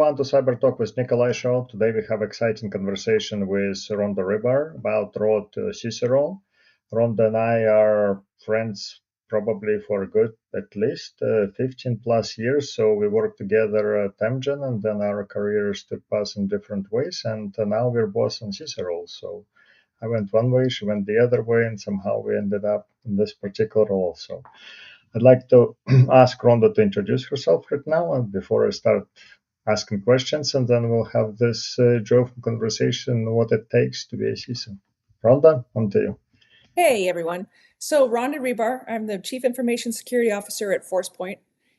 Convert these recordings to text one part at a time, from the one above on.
everyone to Cyber Talk with Nikolai show. Today we have exciting conversation with Rhonda Ribar about road to CISO role. Rhonda and I are friends probably for a good at least 15 plus years. So we worked together at Amgen, and then our careers took us in different ways. And now we're both on CISO roles. So I went one way, she went the other way, and somehow we ended up in this particular role. So I'd like to ask Rhonda to introduce herself right now, and before I start asking questions, and then we'll have this joyful conversation what it takes to be a CISO. Rhonda, on to you. Hey, everyone. So Rhonda Rebar, I'm the Chief Information Security Officer at ForcePoint,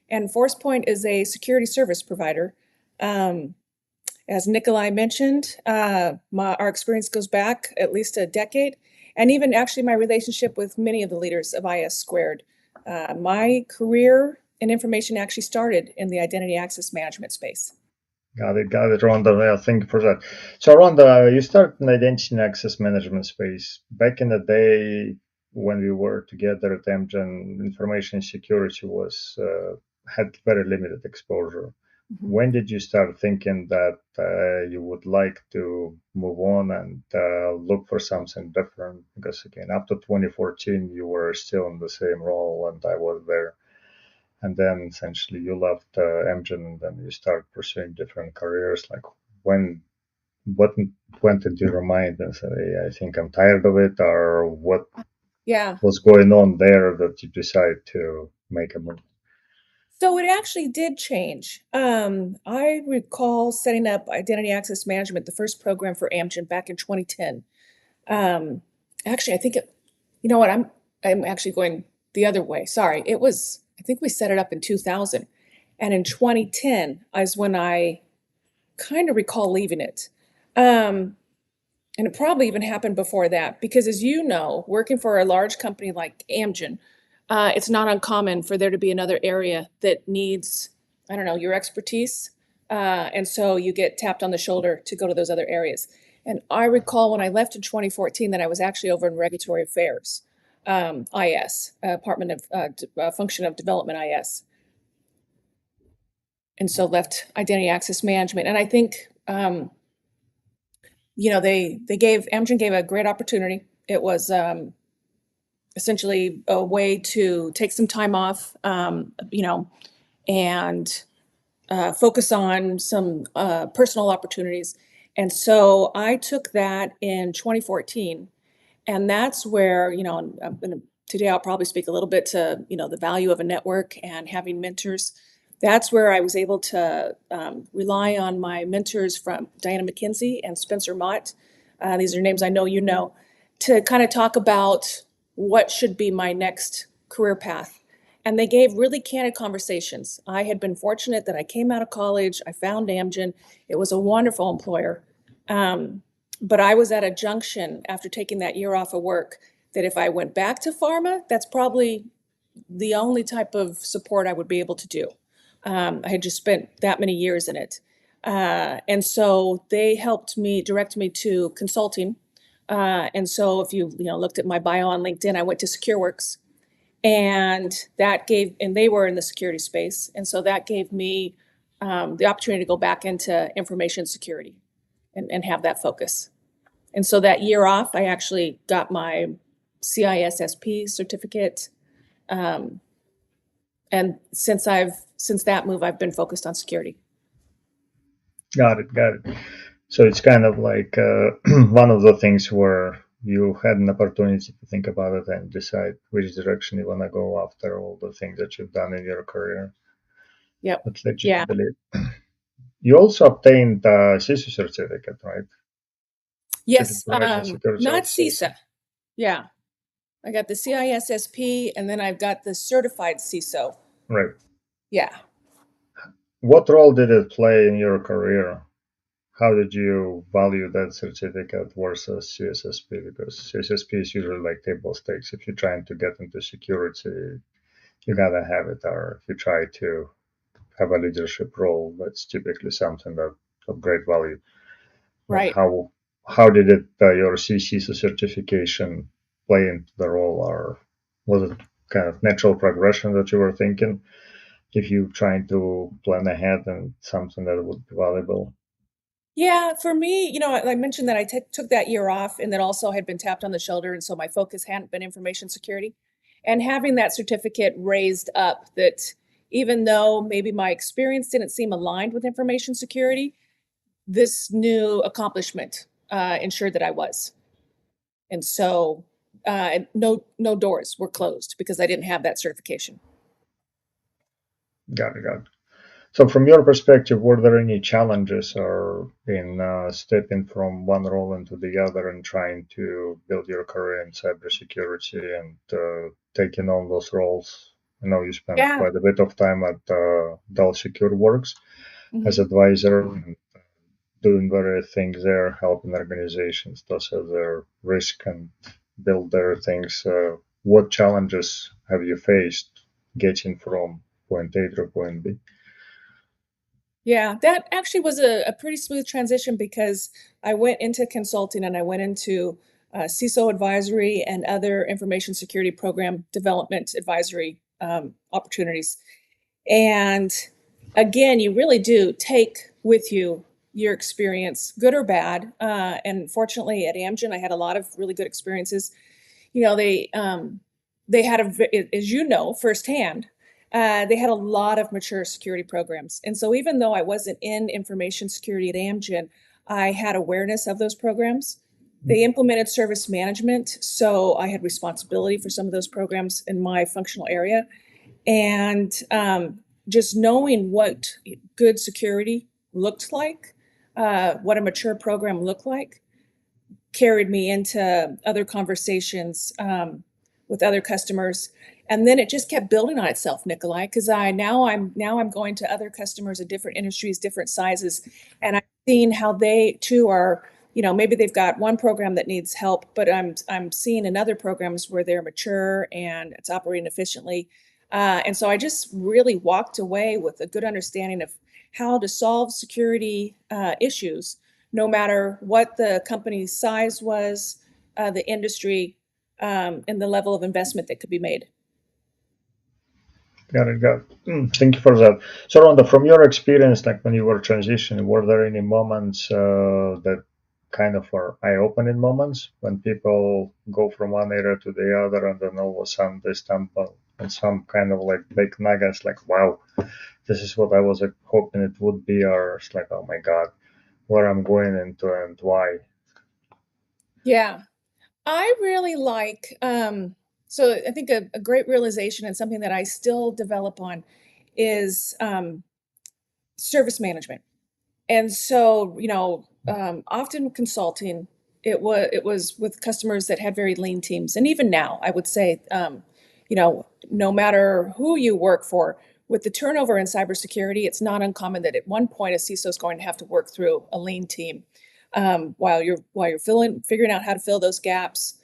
and ForcePoint is a security service provider. As Nikolai mentioned, our experience goes back at least a decade, and even actually my relationship with many of the leaders of IS Squared. My career in information actually started in the identity access management space. Got it, Rhonda. Yeah, thank you for that. So, Rhonda, you started in identity and access management space. Back in the day when we were together at Amgen, information security was had very limited exposure. Mm-hmm. When did you start thinking that you would like to move on and look for something different? Because again, up to 2014, you were still in the same role, and I was there. And then essentially you left Amgen, and then you start pursuing different careers. Like what went into your mind and said, "Hey, I think I'm tired of it," or what? Yeah. Was going on there that you decided to make a move? So it actually did change. I recall setting up identity access management, the first program for Amgen back in 2010. Actually, I think you know what? I'm actually going the other way. Sorry, I think we set it up in 2000, and in 2010 is when I kind of recall leaving it. And it probably even happened before that, because as you know, working for a large company like Amgen, it's not uncommon for there to be another area that needs, I don't know, your expertise. And so you get tapped on the shoulder to go to those other areas. And I recall when I left in 2014 that I was actually over in regulatory affairs, IS, Department of Function of Development, IS. And so left identity access management. And I think, Amgen gave a great opportunity. It was essentially a way to take some time off, and focus on some personal opportunities. And so I took that in 2014, and that's where, today I'll probably speak a little bit to, the value of a network and having mentors. That's where I was able to rely on my mentors from Diana McKenzie and Spencer Mott. These are names I know you know, to kind of talk about what should be my next career path. And they gave really candid conversations. I had been fortunate that I came out of college, I found Amgen. It was a wonderful employer. But I was at a junction after taking that year off of work that if I went back to pharma, that's probably the only type of support I would be able to do. I had just spent that many years in it. And so they helped me, direct me to consulting. And so if you looked at my bio on LinkedIn, I went to SecureWorks, and they were in the security space. And so that gave me the opportunity to go back into information security and have that focus. And so that year off, I actually got my CISSP certificate. And since that move, I've been focused on security. Got it. So it's kind of like one of the things where you had an opportunity to think about it and decide which direction you want to go after all the things that you've done in your career. Yep. That led you to believe. You also obtained a CISO certificate, right? Yes, not CISA. Yeah. I got the CISSP, and then I've got the certified CISO. Right. Yeah. What role did it play in your career? How did you value that certificate versus CSSP? Because CSSP is usually like table stakes. If you're trying to get into security, you gotta have it. Or if you try to have a leadership role, that's typically something that of great value. Right. How did it your CISO certification play into the role, or was it kind of natural progression that you were thinking? if you're trying to plan ahead and something that would be valuable. Yeah, for me, I mentioned that I took that year off and then also had been tapped on the shoulder. And so my focus hadn't been information security. And having that certificate raised up that even though maybe my experience didn't seem aligned with information security, this new accomplishment ensured that I was. And so no doors were closed because I didn't have that certification. Got it, got it. So, from your perspective, were there any challenges or in stepping from one role into the other and trying to build your career in cybersecurity and taking on those roles? I know you spent Yeah. quite a bit of time at Dell Secure Works as Mhm. advisor and doing various things there, helping organizations to assess their risk and build their things. What challenges have you faced getting from point A to point B? Yeah, that actually was a pretty smooth transition because I went into consulting and I went into CISO advisory and other information security program development advisory opportunities. And again, you really do take with you your experience, good or bad. And fortunately, at Amgen, I had a lot of really good experiences. You know, they had as you know firsthand, they had a lot of mature security programs, and so even though I wasn't in information security at Amgen, I had awareness of those programs. They implemented service management, so I had responsibility for some of those programs in my functional area, and just knowing what good security looked like, what a mature program looked like, carried me into other conversations with other customers, and then it just kept building on itself, Nikolai. Because I'm going to other customers of different industries, different sizes, and I'm seeing how they too are. Maybe they've got one program that needs help, but I'm seeing in other programs where they're mature and it's operating efficiently. And so I just really walked away with a good understanding of how to solve security issues no matter what the company's size was, the industry, and the level of investment that could be made. Got it. Got it. Thank you for that. So, Rhonda, from your experience, like when you were transitioning, were there any moments that kind of are eye-opening moments when people go from one area to the other, and then all of a sudden they stumble on some kind of like big nuggets, like, wow, this is what I was hoping it would be, or it's like, oh my God, where I'm going into and why. Yeah, I really like. So I think a great realization and something that I still develop on is service management. And so, often consulting, it was with customers that had very lean teams, and even now, I would say, no matter who you work for, with the turnover in cybersecurity, it's not uncommon that at one point a CISO is going to have to work through a lean team while you're figuring out how to fill those gaps,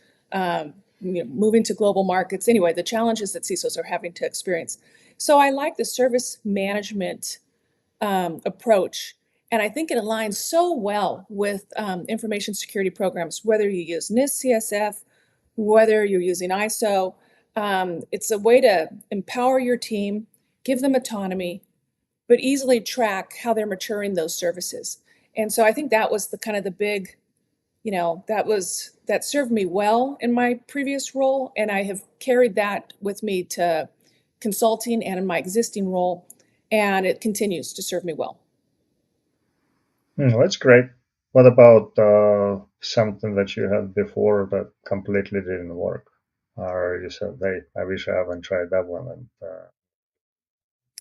moving to global markets. Anyway, the challenges that CISOs are having to experience. So I like the service management approach. And I think it aligns so well with information security programs, whether you use NIST CSF, whether you're using ISO. It's a way to empower your team, give them autonomy, but easily track how they're maturing those services. And so I think that was the kind of the big, that served me well in my previous role. And I have carried that with me to consulting and in my existing role. And it continues to serve me well. That's great. What about something that you had before that completely didn't work? Or you said, hey, I wish I haven't tried that one. And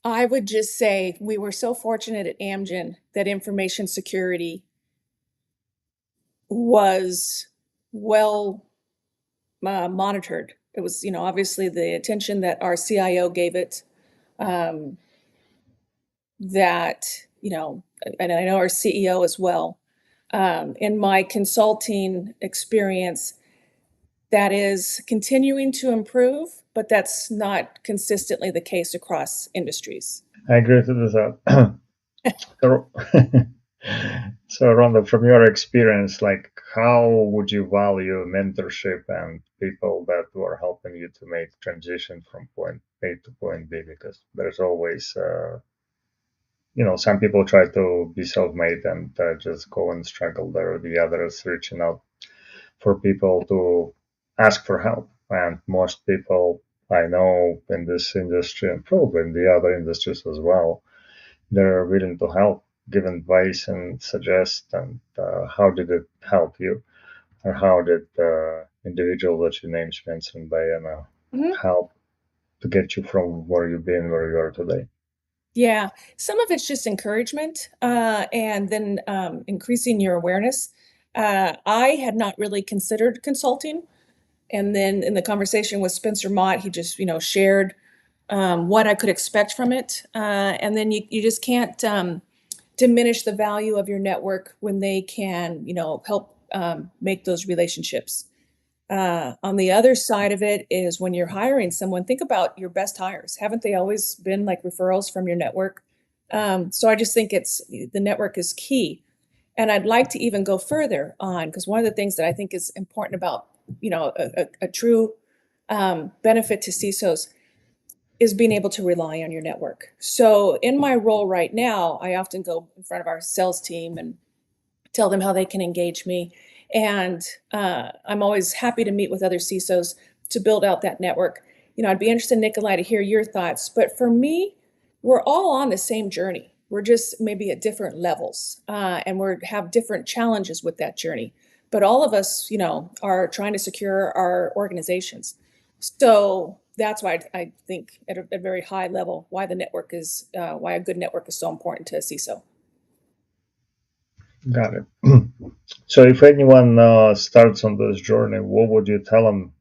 I would just say we were so fortunate at Amgen that information security was well monitored. It was, obviously the attention that our CIO gave it, um, that, and I know our CEO as well. In my consulting experience, that is continuing to improve, but that's not consistently the case across industries. I agree with that. So, so, Rhonda, from your experience, like how would you value mentorship and people that were helping you to make transition from point A to point B? Because there's always, some people try to be self-made and just go and struggle there. The others reaching out for people to ask for help. And most people I know in this industry and probably in the other industries as well, they're willing to help, give advice and suggest. And how did it help you? Or how did the individual that you named, Spencer and Diana, Mhm. help to get you from where you've been, where you are today? Yeah, some of it's just encouragement, and then, increasing your awareness. I had not really considered consulting, and then in the conversation with Spencer Mott, he just, shared, what I could expect from it, and then you just can't, diminish the value of your network when they can, help, make those relationships. On the other side of it is when you're hiring someone, think about your best hires. Haven't they always been like referrals from your network? So I just think the network is key. And I'd like to even go further on because one of the things that I think is important about, a true benefit to CISOs is being able to rely on your network. So in my role right now, I often go in front of our sales team and tell them how they can engage me. And I'm always happy to meet with other CISOs to build out that network. I'd be interested, Nikolai, to hear your thoughts. But for me, we're all on the same journey. We're just maybe at different levels, and we have different challenges with that journey. But all of us, are trying to secure our organizations. So that's why I think at a very high level why why a good network is so important to a CISO. Got it. So, if anyone starts on this journey, what would you tell them?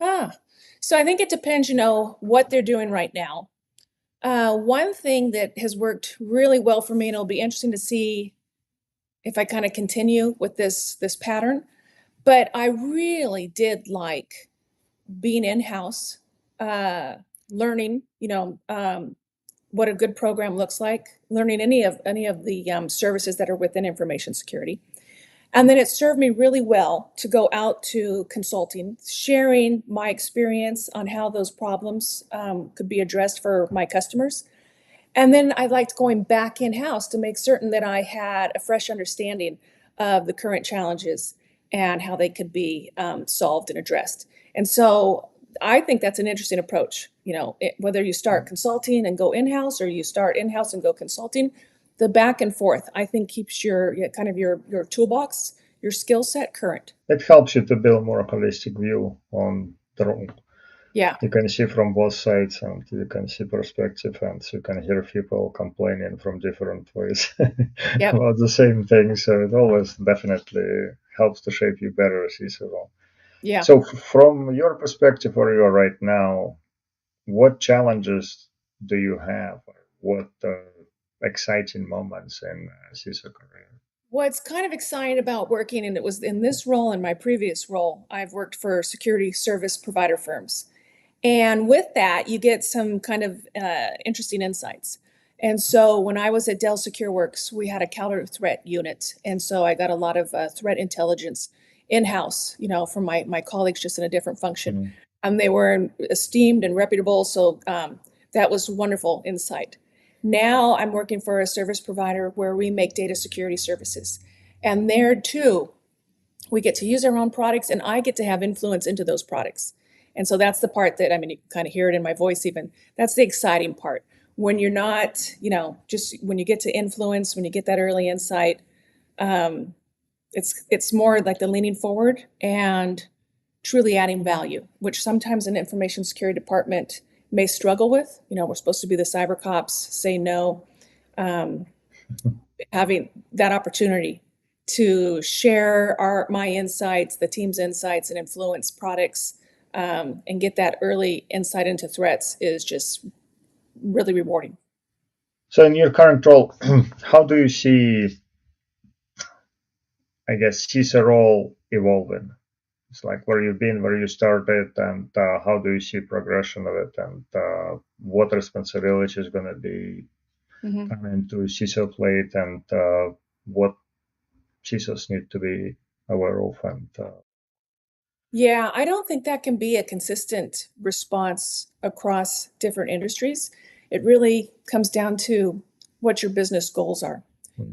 Ah, so I think it depends, what they're doing right now. One thing that has worked really well for me, and it'll be interesting to see if I kind of continue with this pattern, but I really did like being in-house, uh, learning, what a good program looks like, learning any of the services that are within information security. And then it served me really well to go out to consulting, sharing my experience on how those problems could be addressed for my customers. And then I liked going back in house to make certain that I had a fresh understanding of the current challenges and how they could be solved and addressed. And so I think that's an interesting approach. Whether you start consulting and go in house or you start in house and go consulting, the back and forth I think keeps kind of your toolbox, your skill set current. It helps you to build more holistic view on the role. Yeah. You can see from both sides, and you can see perspective, and you can hear people complaining from different ways Yep. about the same thing. So it always definitely helps to shape you better as CISO. Yeah. So, from your perspective, where you are right now, what challenges do you have? What exciting moments in CISO career? What's kind of exciting about working, and it was in this role and my previous role, I've worked for security service provider firms. And with that, you get some kind of interesting insights. And so when I was at Dell SecureWorks, we had a counter threat unit. And so I got a lot of threat intelligence in-house, from my colleagues, just in a different function. Mm. And they were esteemed and reputable. So that was wonderful insight. Now I'm working for a service provider where we make data security services. And there too, we get to use our own products and I get to have influence into those products. And so that's the part that, I mean, you can kind of hear it in my voice even. That's the exciting part. When you're not, just when you get to influence, when you get that early insight, um, it's more like the leaning forward and truly adding value, which sometimes an information security department may struggle with. We're supposed to be the cyber cops, say no. Um, Having that opportunity to share my insights, the team's insights, and influence products, and get that early insight into threats is just really rewarding. So, in your current role, how do you see, I guess, CISO role evolving? It's like where you've been, where you started, and how do you see progression of it, and what responsibility is going to be Mhm. coming to CISO plate, and what CISOs need to be aware of. And Yeah, I don't think that can be a consistent response across different industries. It really comes down to what your business goals are.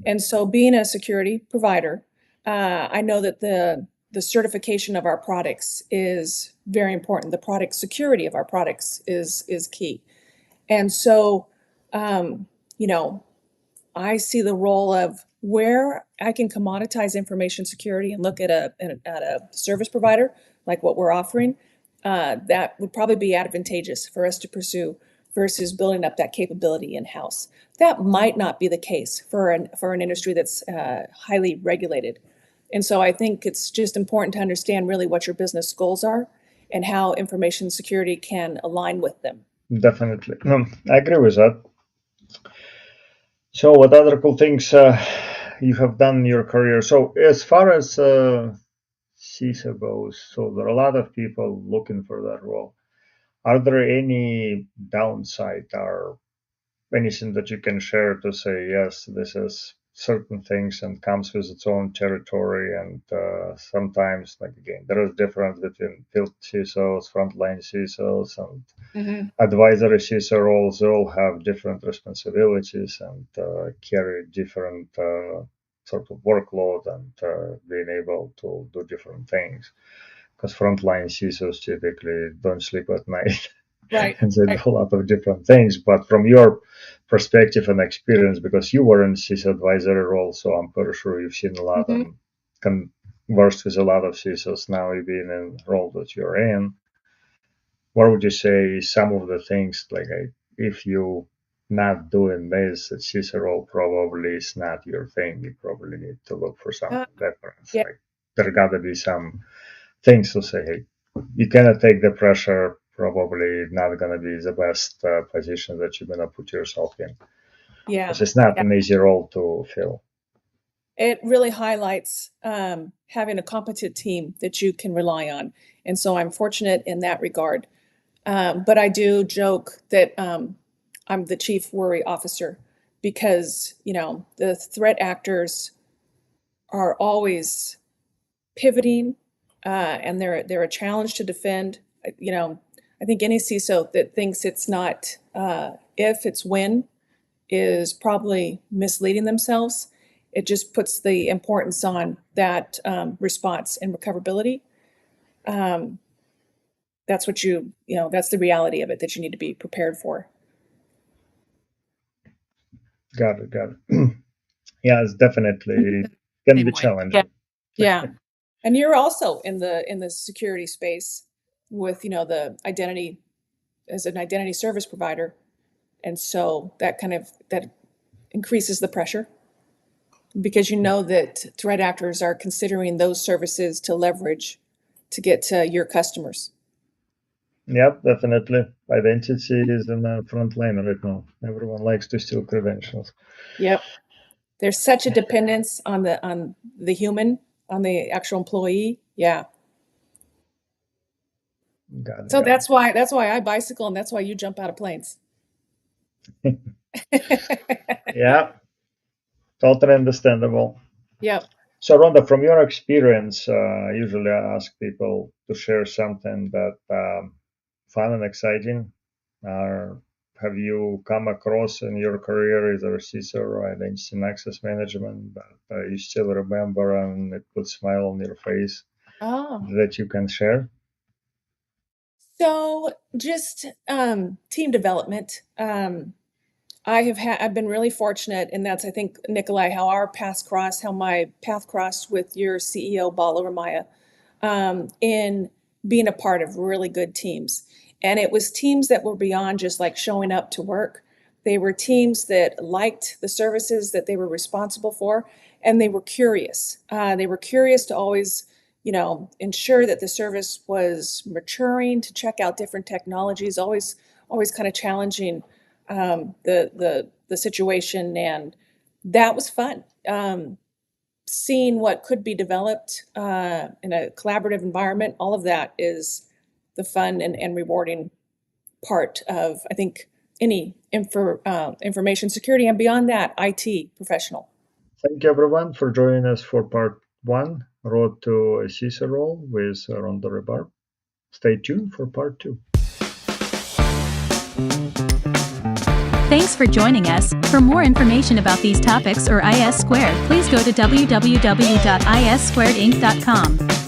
And so being a security provider, I know that the certification of our products is very important. The product security of our products is key. And so, you know, I see the role of where I can commoditize information security and look at a service provider like what we're offering. That would probably be advantageous for us to pursue versus building up that capability in house. That might not be the case for an industry that's highly regulated. And so I think it's just important to understand really what your business goals are and how information security can align with them. definitely, no, I agree with that. So, what other cool things you have done in your career? So, as far as CISO goes, so there are a lot of people looking for that role. Are there any downside or anything that you can share to say, yes, this is certain things and comes with its own territory? And sometimes, like again, there is difference between field CISOs, frontline CISOs, and Hmm. advisory CISO roles. They all have different responsibilities and carry different sort of workload and being able to do different things. Because frontline CISOs typically don't sleep at night Right. and they Right. do a lot of different things. But from your perspective and experience, because you were in CISO advisory role, so I'm pretty sure you've seen a lot Hmm. and conversed with a lot of CISOs now, you've been in the role that you're in. What would you say some of the things like if you not doing this, that CISO role probably is not your thing. You probably need to look for Uh, something different. yeah. Like there gotta be some things to say, hey, you cannot take the pressure. Probably not gonna be the best position that you're gonna put yourself in because Yeah. it's not Yeah. an easy role to fill. It really highlights having a competent team that you can rely on. And so I'm fortunate in that regard. But I do joke that I'm the chief worry officer because, the threat actors are always pivoting and they're a challenge to defend. You know, I think any CISO that thinks it's not if, it's when is probably misleading themselves. It just puts the importance on that response and recoverability. Um, that's what that's the reality of it that you need to be prepared for. Got it. Got it. Yeah, it's definitely can Same be way. Yeah. challenging. Yeah. And you're also in the security space with, the identity as an identity service provider. And so that increases the pressure because you know that threat actors are considering those services to leverage to get to your customers. Yep, definitely. Identity is in the front line right now. Everyone likes to steal credentials. Yep. There's such a dependence on the human, on the actual employee. Yeah. Got it. So Got that's why I bicycle and that's why you jump out of planes. it. Yeah, totally understandable. Yep. So, Rhonda, from your experience, usually I ask people to share something that fun and exciting. Have you come across in your career either CISO or identity and access management that you still remember and it puts a smile on your face Oh. that you can share? So just team development. I've been really fortunate, and that's I think Nikolai how our paths crossed, how my path crossed with your CEO Bala Ramaya, in being a part of really good teams. And it was teams that were beyond just like showing up to work. They were teams that liked the services that they were responsible for, and they were curious. They were curious to always, ensure that the service was maturing, to check out different technologies, always kind of challenging the situation, and that was fun. Seeing what could be developed in a collaborative environment, all of that is the fun and rewarding part of, I think, any information security and beyond that, IT professional. Thank you, everyone, for joining us for part one, Road to a CISO role with Rhonda Rebarb. Stay tuned for part two. Thanks for joining us. For more information about these topics or IS Squared, please go to www.issquaredinc.com.